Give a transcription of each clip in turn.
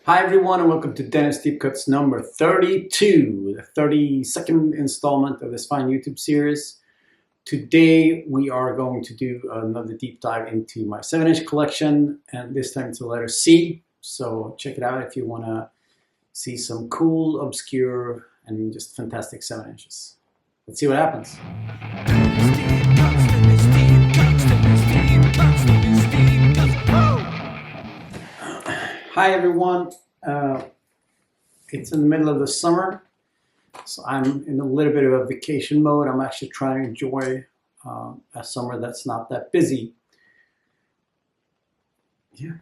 Hi everyone and welcome to Dennis Deep Cuts number 32, the 32nd installment of this fine YouTube series. Today we are going to do another deep dive into my 7-inch collection, and this time it's the letter C. So check it out if you want to see some cool, obscure, and just fantastic 7 inches. Let's see what happens. Hi everyone. It's in the middle of the summer, so I'm in a little bit of a vacation mode. I'm actually trying to enjoy a summer that's not that busy. Yeah.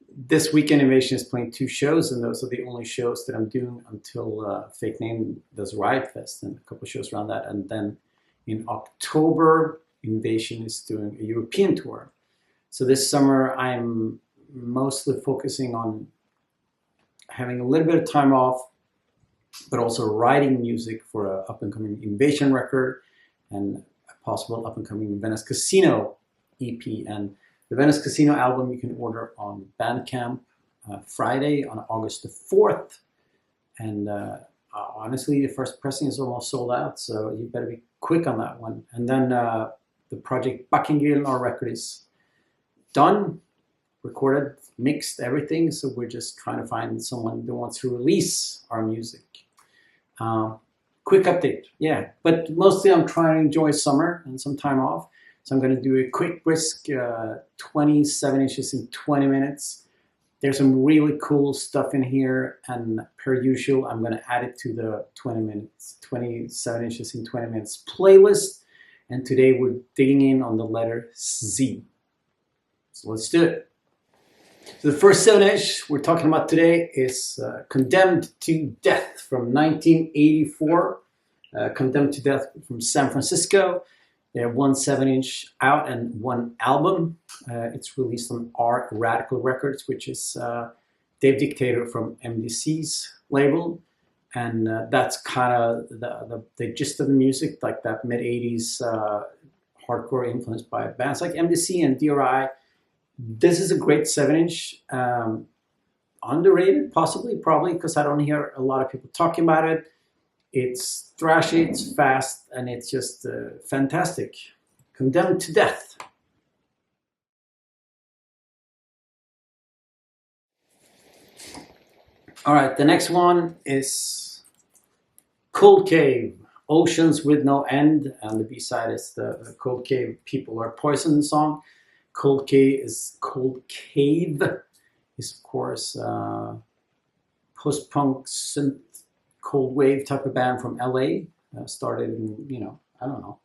This week Innovation is playing 2 shows, and those are the only shows that I'm doing until Fake Name does Riot Fest and a couple of shows around that. And then in October, Innovation is doing a European tour. So this summer I'm mostly focusing on having a little bit of time off, but also writing music for an up-and-coming Invasion record and a possible up-and-coming Venice Casino EP. And the Venice Casino album you can order on Bandcamp Friday on August the 4th. And honestly, the first pressing is almost sold out, so you better be quick on that one. And then the project Backengrillen, our record, is done, recorded, mixed, everything. So we're just trying to find someone that wants to release our music. Quick update, yeah. But mostly I'm trying to enjoy summer and some time off. So I'm going to do a quick, brisk 27 inches in 20 minutes. There's some really cool stuff in here, and per usual, I'm going to add it to the 27 inches in 20 minutes playlist. And today we're digging in on the letter Z. So let's do it. So the first 7-inch we're talking about today is Condemned to Death from 1984. Condemned to Death from San Francisco. They have 1 7-inch out and 1 album. It's released on Art Radical Records, which is Dave Dictator from MDC's label. And that's kind of the gist of the music, like that mid-80s hardcore influenced by bands like MDC and DRI. This is a great 7-inch, underrated, probably, because I don't hear a lot of people talking about it. It's thrashy, it's fast, and it's just fantastic. Condemned to Death. All right, the next one is Cold Cave, Oceans with No End, and the B-side is the Cold Cave People Are Poison song. Cold Cave is of course post-punk synth cold wave type of band from LA. Started in I don't know,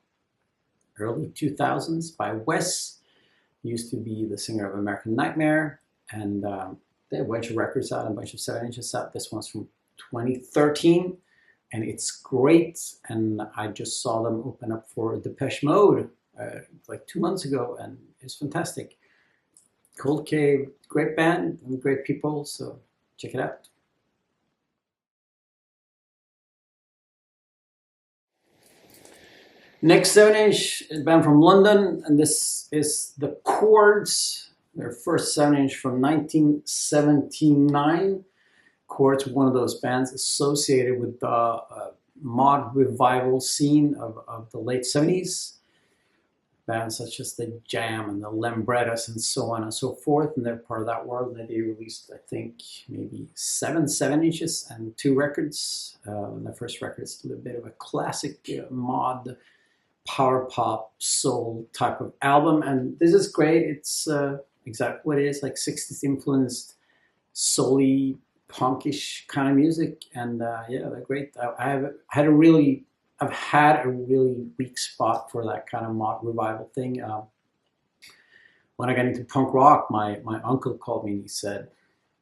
early 2000s by Wes. He used to be the singer of American Nightmare, and they have a bunch of records out and a bunch of 7 inches out. This one's from 2013, and it's great. And I just saw them open up for Depeche Mode like 2 months ago, and it's fantastic. Cold Cave, great band and great people, so check it out. Next 7-inch is a band from London, and this is the Chords, their first 7-inch from 1979. Chords, one of those bands associated with the mod revival scene of the late 70s. Bands such as the Jam and the Lembrettas and so on and so forth, and they're part of that world. And they released, I think, maybe 7 7-inches and 2 records. The first record is a little bit of a classic mod power pop soul type of album, and this is great. It's exactly what it is, like 60s influenced soul-y punkish kind of music, and yeah, they're great. I've had a really weak spot for that kind of mod revival thing. When I got into punk rock, my uncle called me and he said,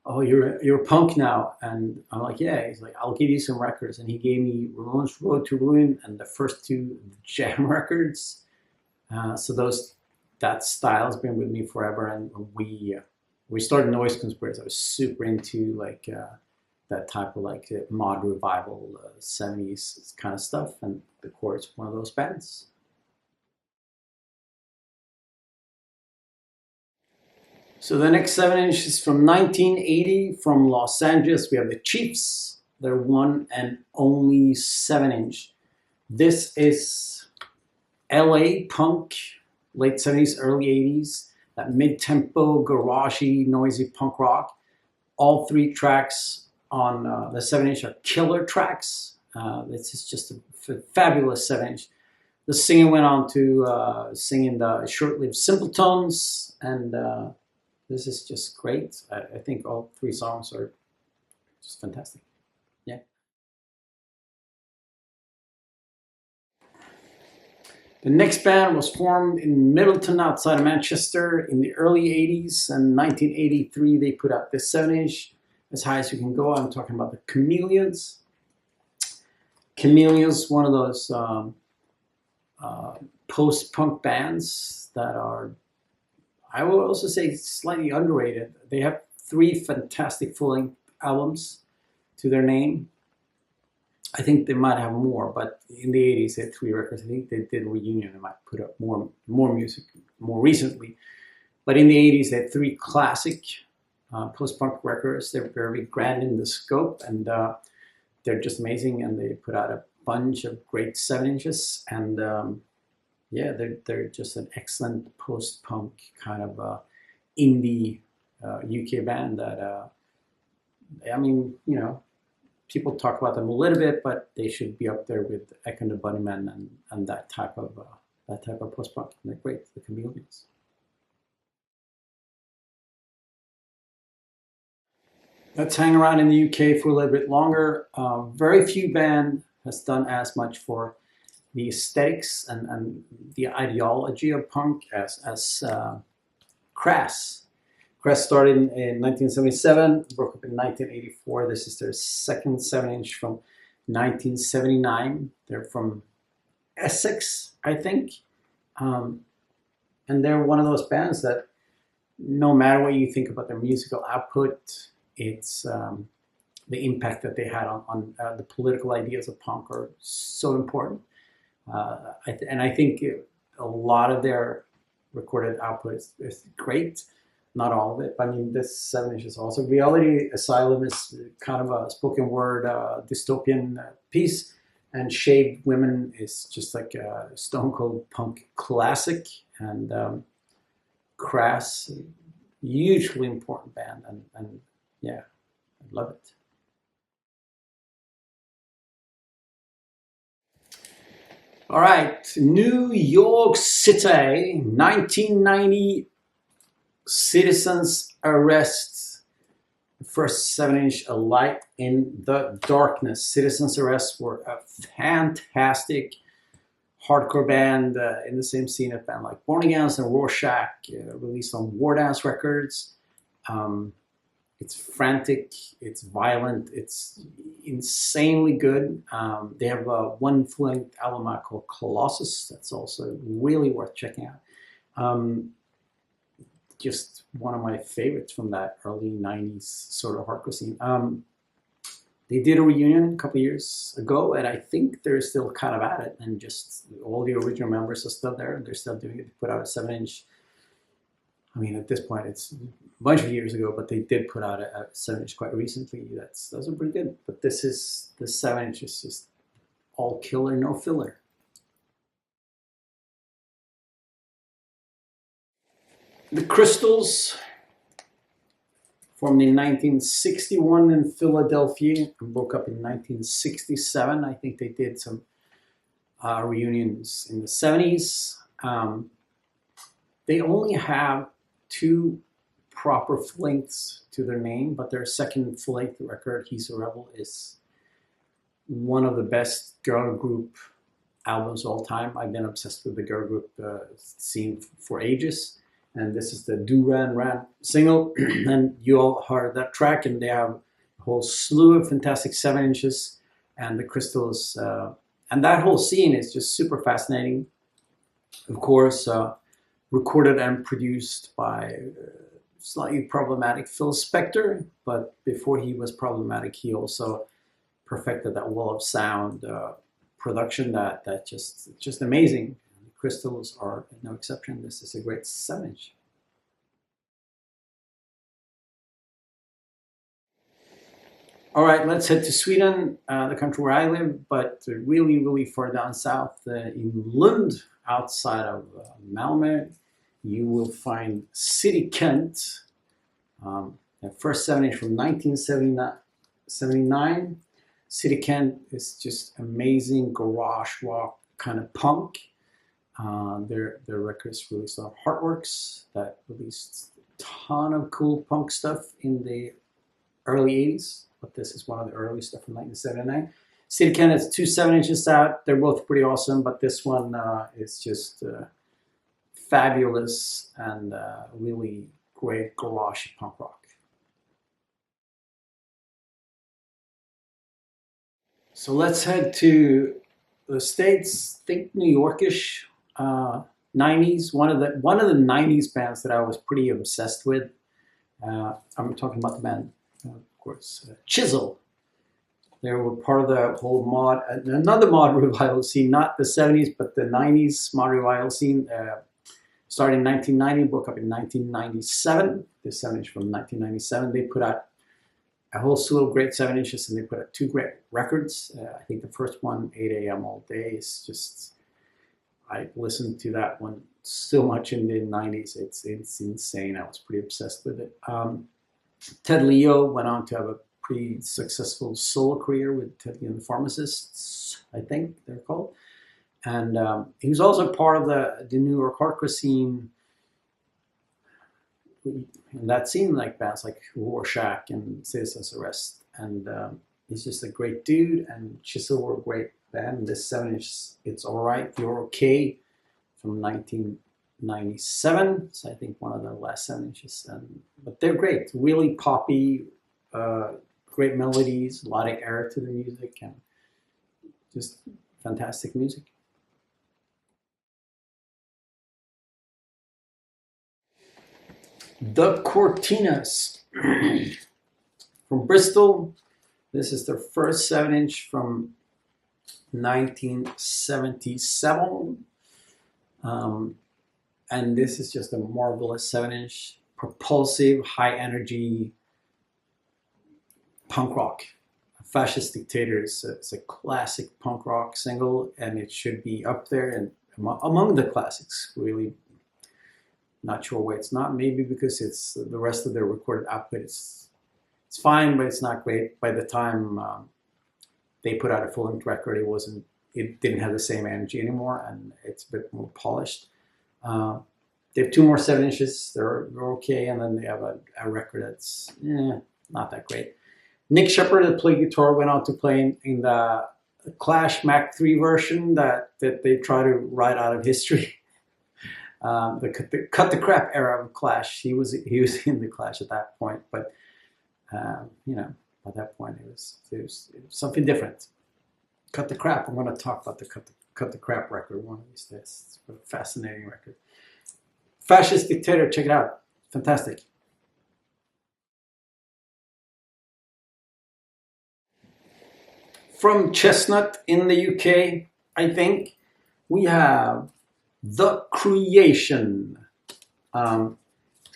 "Oh, you're a punk now?" And I'm like, "Yeah." He's like, "I'll give you some records," and he gave me Ramones' Road to Ruin and the first 2 Jam records. So that style has been with me forever, and we started Noise Conspiracy. I was super into like that type of like mod revival 70s kind of stuff, and the Chords, one of those bands. So the next 7-inch is from 1980 from Los Angeles. We have the Chiefs, their one and only 7-inch. This is LA punk, late 70s, early 80s, that mid-tempo, garagey, noisy punk rock. All 3 tracks on the 7-inch are killer tracks. This is just a fabulous 7-inch. The singer went on to sing in the short-lived Simpletons, and this is just great. I think all 3 songs are just fantastic. Yeah. The next band was formed in Middleton outside of Manchester in the early 80s, and 1983 they put out this 7-inch, as high as you can go. I'm talking about the Camellias. Camellias, one of those post-punk bands that are, I will also say, slightly underrated. They have 3 fantastic full-length albums to their name. I think they might have more, but in the 80s they had 3 records. I think they did a reunion. They might put up more music more recently. But in the 80s they had 3 classic post-punk records. They're very grand in the scope, and they're just amazing. And they put out a bunch of great 7-inches. And yeah, they're just an excellent post-punk kind of indie UK band that, I mean, you know, people talk about them a little bit, but they should be up there with Echo and the Bunnymen and that type of post-punk. They're great, the Chameleons. Let's hang around in the UK for a little bit longer. Very few band has done as much for the aesthetics and the ideology of punk as Crass. Crass started in 1977, broke up in 1984. This is their second 7-inch from 1979. They're from Essex, I think. And they're one of those bands that, no matter what you think about their musical output, it's the impact that they had on the political ideas of punk are so important. And I think a lot of their recorded output is great. Not all of it, but I mean, this 7-inch is also. Reality Asylum is kind of a spoken word dystopian piece, and Shaved Women is just like a stone cold punk classic. And Crass, hugely important band, and yeah, I love it. All right, New York City, 1990. Citizens Arrest, the first 7-inch, A Light in the Darkness. Citizens Arrest were a fantastic hardcore band in the same scene as band like Born Against and Rorschach, released on War Dance Records. It's frantic, it's violent, it's insanely good. They have one full-length album called Colossus that's also really worth checking out. Just one of my favorites from that early 90s sort of hardcore scene. They did a reunion a couple years ago, and I think they're still kind of at it, and just all the original members are still there, and they're still doing it. They put out a 7-inch. I mean, at this point, it's a bunch of years ago, but they did put out a 7-inch quite recently. Those are pretty good. But the 7-inch is just all killer, no filler. The Crystals, formed in 1961 in Philadelphia and broke up in 1967. I think they did some reunions in the 70s. They only have 2 proper full-lengths to their name, but their second full-length record, He's a Rebel, is one of the best girl group albums of all time. I've been obsessed with the girl group scene for ages. And this is the Do Ran Ran single. And you all heard that track, and they have a whole slew of fantastic 7-inches. And the Crystals, and that whole scene is just super fascinating. Of course, recorded and produced by slightly problematic Phil Spector, but before he was problematic, he also perfected that wall of sound production that just amazing. Crystals are no exception. This is a great 7-inch. All right, let's head to Sweden, the country where I live, but really, really far down south in Lund, outside of Malmö. You will find City Kent, the first 7-inch from 1979. City Kent is just amazing garage rock kind of punk. Their records released on Heartworks that released a ton of cool punk stuff in the early 80s. But this is one of the early stuff from 1979. City Kent has 2 7-inches out. They're both pretty awesome, but this one is just fabulous and really great garage punk rock. So let's head to the States. Think New Yorkish, 90s. One of the 90s bands that I was pretty obsessed with. I'm talking about the band, of course, Chisel. They were part of the whole mod, another mod revival scene, not the 70s, but the 90s mod revival scene. Started in 1990, broke up in 1997. The 7-inch from 1997. They put out a whole slew of great 7-inches, and they put out 2 great records. I think the first one, 8 a.m. all day, is just, I listened to that one so much in the 90s. It's insane. I was pretty obsessed with it. Ted Leo went on to have a pretty successful solo career with Ted Leo and the Pharmacists, I think they're called. And he was also part of the New York hardcore scene. In that scene, like bands like Rorschach and Citizen's Arrest. And he's just a great dude, and Chisel were a great band. This 7-inch, It's Alright, You're Okay, from 1997. So I think one of the last 7-inches. But they're great, really poppy, great melodies, a lot of air to the music, and just fantastic music. The Cortinas from Bristol. This is their first 7-inch from 1977. And this is just a marvelous 7-inch, propulsive, high energy punk rock. Fascist Dictator is it's a classic punk rock single, and it should be up there and among the classics, really. Not sure why it's not. Maybe because it's the rest of their recorded output. It's fine, but it's not great. By the time they put out a full-length record, it didn't have the same energy anymore, and it's a bit more polished. They have 2 more 7-inches. They're okay, and then they have a record that's not that great. Nick Shepard, that played guitar, went on to play in the Clash Mac 3 version that they try to write out of history. The cut the crap era of Clash. He was in the Clash at that point, but you know, at that point it was something different. Cut the Crap. I'm going to talk about the cut the crap record one of these days. It's a fascinating record. Fascist Dictator. Check it out. Fantastic. From Chestnut in the UK, I think we have The Creation.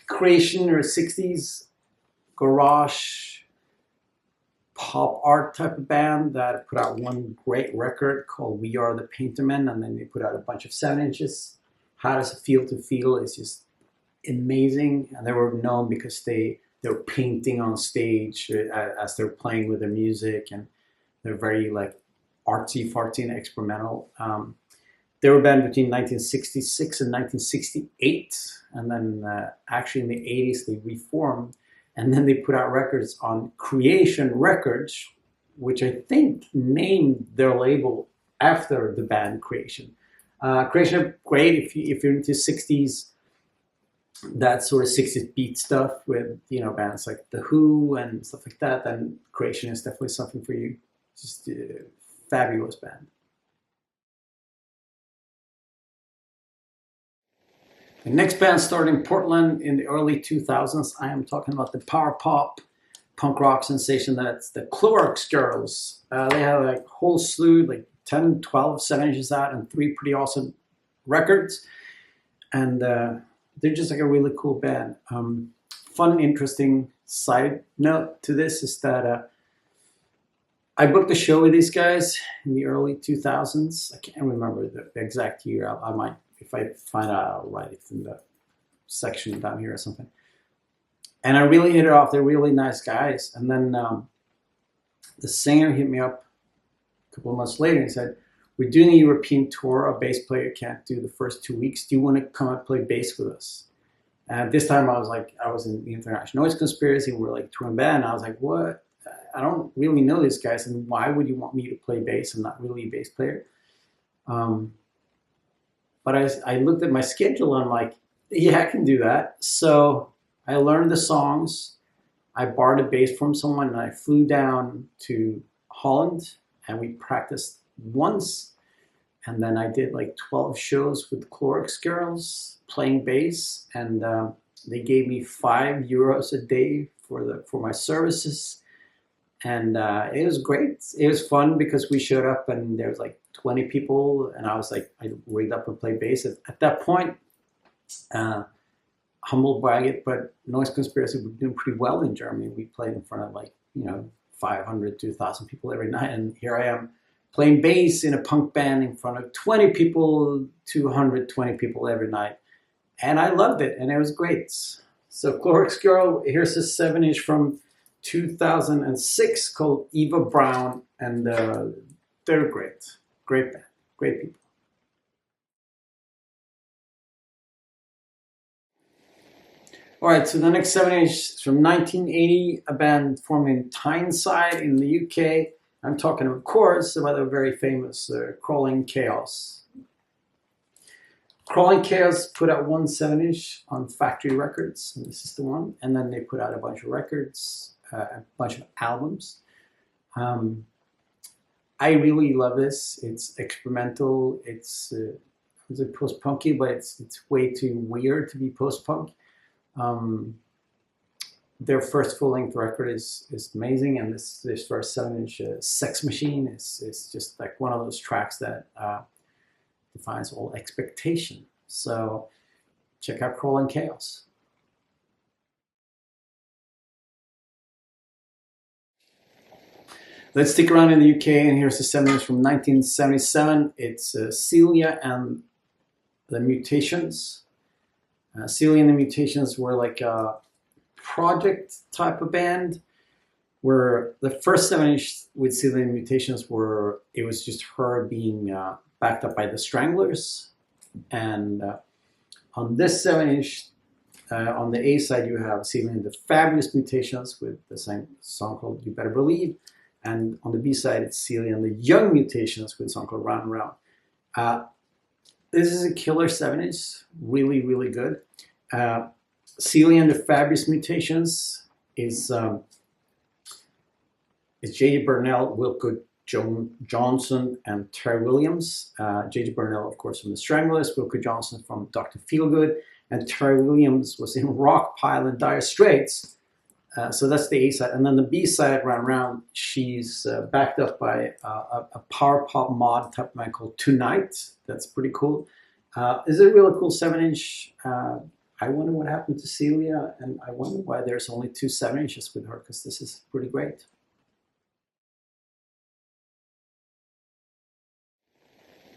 Creation, or 60s garage pop art type of band that put out one great record called We Are the Paintermen, and then they put out a bunch of 7-inches. How Does It Feel to Feel is just amazing, and they were known because they were painting on stage as they're playing with their music, and they're very like artsy fartsy and experimental. They were banned between 1966 and 1968, and then actually in the 80s they reformed, and then they put out records on Creation Records, which I think named their label after the band Creation. Creation, great if you're into 60s, that sort of 60s beat stuff with, you know, bands like The Who and stuff like that, then Creation is definitely something for you. Just a fabulous band. The next band started in Portland in the early 2000s. I am talking about the power pop punk rock sensation that's the Clorox Girls. They have a whole slew, like 10, 12, 7-inches out, and 3 pretty awesome records. And they're just like a really cool band. Fun, interesting side note to this is that I booked a show with these guys in the early 2000s. I can't remember the exact year. I might, if I find out, I'll write it in the section down here or something. And I really hit it off. They're really nice guys. And then the singer hit me up a couple of months later and said, we're doing a European tour. A bass player can't do the first 2 weeks. Do you want to come and play bass with us? And this time I was in the International Noise Conspiracy. We're like touring band. And I was like, what? I don't really know these guys. And why would you want me to play bass? I'm not really a bass player. But I looked at my schedule and I'm like, yeah, I can do that. So I learned the songs. I borrowed a bass from someone and I flew down to Holland and we practiced once. And then I did like 12 shows with Clorox Girls playing bass. And they gave me €5 a day for my services. And it was great. It was fun because we showed up and there was like 20 people and I was like, I rigged up and played bass. At that point, humble brag it, but Noise Conspiracy were doing pretty well in Germany. We played in front of like, 500, 2,000 people every night. And here I am playing bass in a punk band in front of 20 people, 220 people every night. And I loved it and it was great. So Clorox Girl, here's a 7-inch from 2006 called Eva Brown, and they're great band, great people. All right, so the next 7-inch is from 1980, a band formed in Tyneside in the UK. I'm talking, of course, about the very famous Crawling Chaos. Crawling Chaos put out one 7-inch on Factory Records, and this is the one, and then they put out a bunch of records, a bunch of albums. I really love this. It's experimental. It's post-punky, but it's way too weird to be post-punk. Their first full-length record is amazing, and this first 7-inch Sex Machine is just like one of those tracks that defines all expectation. So check out Crawling Chaos. Let's stick around in the UK, and here's the 7-inch from 1977. It's Celia and the Mutations. Celia and the Mutations were like a project type of band, where the first 7-inch with Celia and the Mutations it was just her being backed up by the Stranglers. And on this 7-inch, on the A side, you have Celia and the Fabulous Mutations with the same song called You Better Believe. And on the B side, it's Celia and the Young Mutations with a song called Round and Round. This is a killer 7-inch, really, really good. Celia and the Fabulous Mutations is J.J. Burnell, Wilco Johnson, and Terry Williams. J.J. Burnell, of course, from the Stranglers, Wilco Johnson from Dr. Feelgood, and Terry Williams was in Rockpile and Dire Straits. So that's the A side. And then the B side, Round Round, she's backed up by a power pop mod type band called Tonight. That's pretty cool. It's a really cool 7-inch. I wonder what happened to Celia, and I wonder why there's only 2 7-inches with her, because this is pretty great.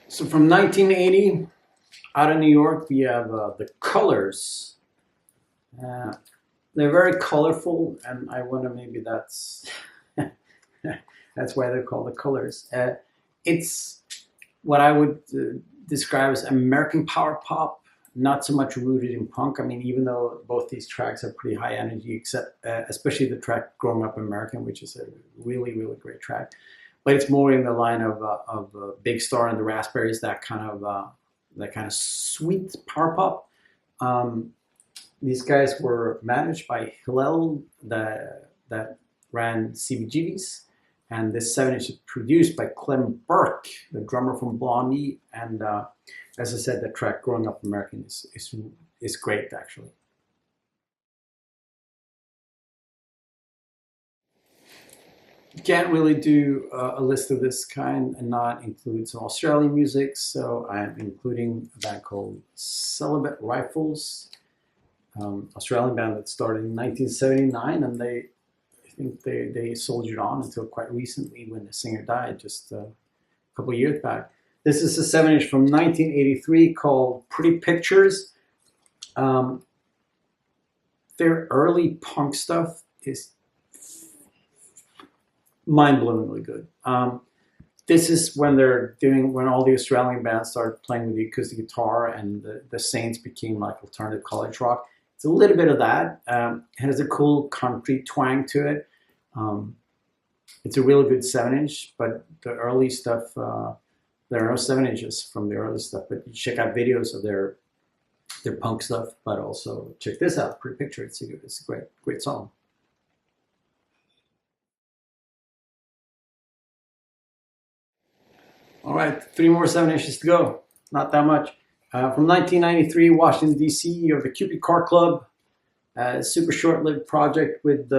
So from 1980, out of New York, we have the Colors. They're very colorful, and I wonder maybe that's that's why they're called the Colors. It's what I would describe as American power pop, not so much rooted in punk. I mean, even though both these tracks are pretty high energy, except especially the track "Growing Up American," which is a really, really great track. But it's more in the line of Big Star and the Raspberries, that kind of sweet power pop. These guys were managed by Hillel, that ran CBGB's, and this 7-inch is produced by Clem Burke, the drummer from Blondie. And as I said, the track "Growing Up American" is great, actually. You can't really do a list of this kind and not include some Australian music, so I'm including a band called Celibate Rifles. Australian band that started in 1979, and they think they soldiered on until quite recently when the singer died, just a couple of years back. This is a 7-inch from 1983 called Pretty Pictures. Their early punk stuff is mind-blowingly good. This is when when all the Australian bands started playing with the acoustic guitar and the Saints became like alternative college rock. It's a little bit of that. It has a cool country twang to it. It's a really good 7-inch, but the early stuff, there are no 7-inches from the early stuff, but you check out videos of their punk stuff, but also check this out, Pretty Picture. It's a great song. All right, 3 more 7-inches to go. Not that much. From 1993, Washington, D.C., of the Cupid Car Club. Super short-lived project with 3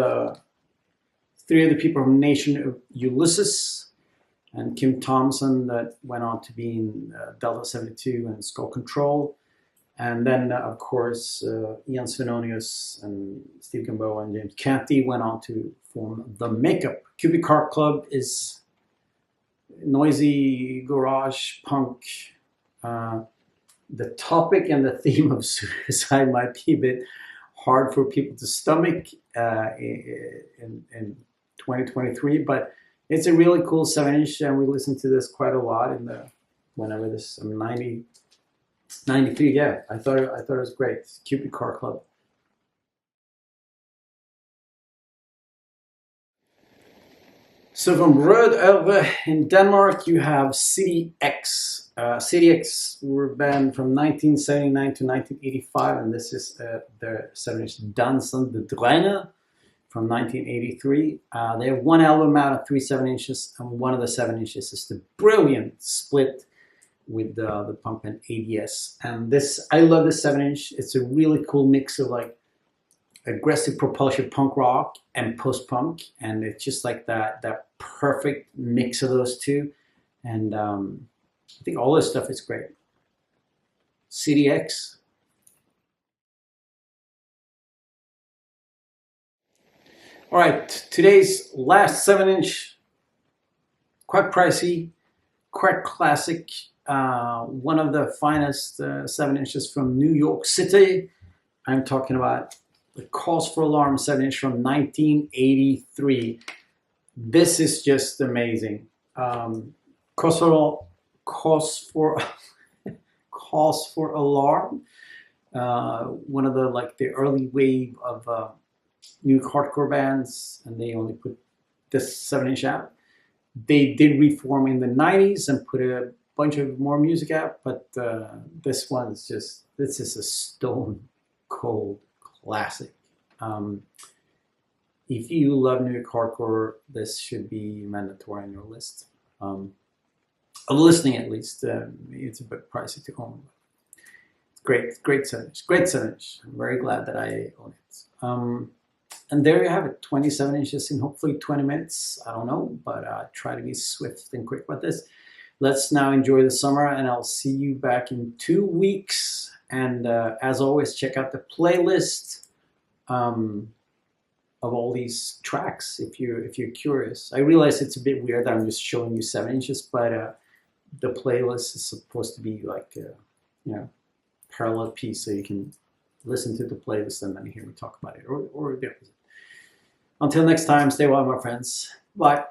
other people from Nation of Ulysses and Kim Thompson that went on to be in Delta 72 and Skull Control. And then, of course, Ian Svenonius and Steve Gamboa and James Canty went on to form The Makeup. Cupid Car Club is noisy garage punk. The topic and the theme of suicide might be a bit hard for people to stomach in 2023, but it's a really cool 7-inch, and we listened to this quite a lot in whenever this 93. Yeah, I thought it was great. Cupid Car Club. So from Rød Elve in Denmark, you have City X. City X were a band from 1979 to 1985, and this is their 7-inch Dansen de Drenge from 1983. They have 1 album out of 3 7-inches, and one of the 7-inches is the brilliant split with the pump and ADS. And this, I love this 7-inch. It's a really cool mix of like aggressive propulsion punk rock and post-punk, and it's just like that perfect mix of those two. And I think all this stuff is great. CDX. All right, today's last 7-inch, quite pricey, quite classic. One of the finest 7-inches from New York City. I'm talking about the Cause for Alarm 7-inch from 1983. This is just amazing. Cause for Alarm. One of the early wave of new hardcore bands, and they only put this 7-inch out. They did reform in the 90s and put a bunch of more music out, but this is a stone cold classic. If you love new hardcore, this should be mandatory on your list. Of listening, at least. It's a bit pricey to own. It's great 7-inch. Great 7-inch. I'm very glad that I own it. And there you have it, 27 inches in hopefully 20 minutes. I don't know, but try to be swift and quick with this. Let's now enjoy the summer, and I'll see you back in 2 weeks. And as always, check out the playlist of all these tracks if you're curious. I realize it's a bit weird that I'm just showing you 7 inches, but the playlist is supposed to be like a parallel piece, so you can listen to the playlist and then hear me talk about it, or the opposite. Until next time, stay well, my friends. Bye.